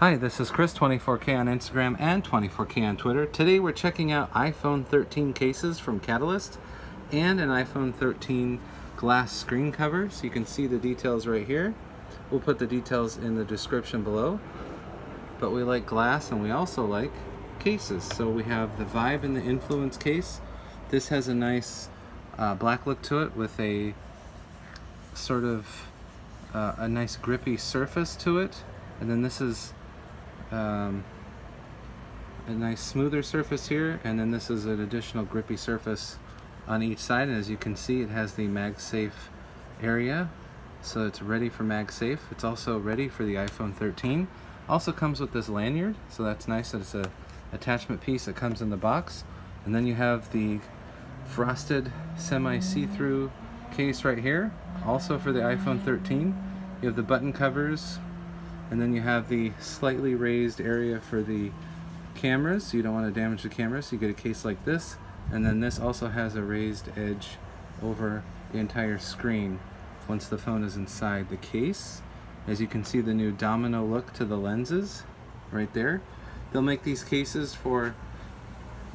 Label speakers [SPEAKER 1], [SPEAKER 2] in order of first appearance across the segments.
[SPEAKER 1] Hi, this is Chris, 24K on Instagram and 24K on Twitter. Today we're checking out iPhone 13 cases from Catalyst and an iPhone 13 glass screen cover. So you can see the details right here. We'll put the details in the description below. But we like glass and we also like cases. So we have the Vibe and the Influence case. This has a nice black look to it with a sort of a nice grippy surface to it. And then this is a nice smoother surface here, and then this is an additional grippy surface on each side. And as you can see, it has the MagSafe area, so it's ready for MagSafe. It's also ready for the iPhone 13. Also comes with this lanyard, so that's nice that it's a attachment piece that comes in the box. And then you have the frosted semi-see-through case right here, also for the iPhone 13. You have the button covers, and then you have the slightly raised area for the cameras. You don't want to damage the cameras, so you get a case like this. And then this also has a raised edge over the entire screen once the phone is inside the case. As you can see, the new domino look to the lenses right there. They'll make these cases for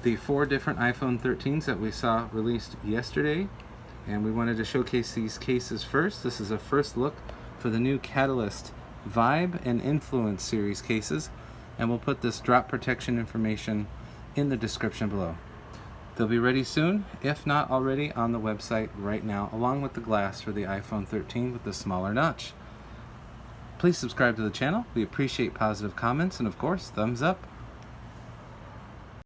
[SPEAKER 1] the 4 different iPhone 13s that we saw released yesterday, and we wanted to showcase these cases first. This is a first look for the new Catalyst Vibe and Influence series cases, and we'll put this drop protection information in the description below. They'll be ready soon, if not already on the website right now, along with the glass for the iPhone 13 with the smaller notch. Please subscribe to the channel. We appreciate positive comments and, of course, thumbs up.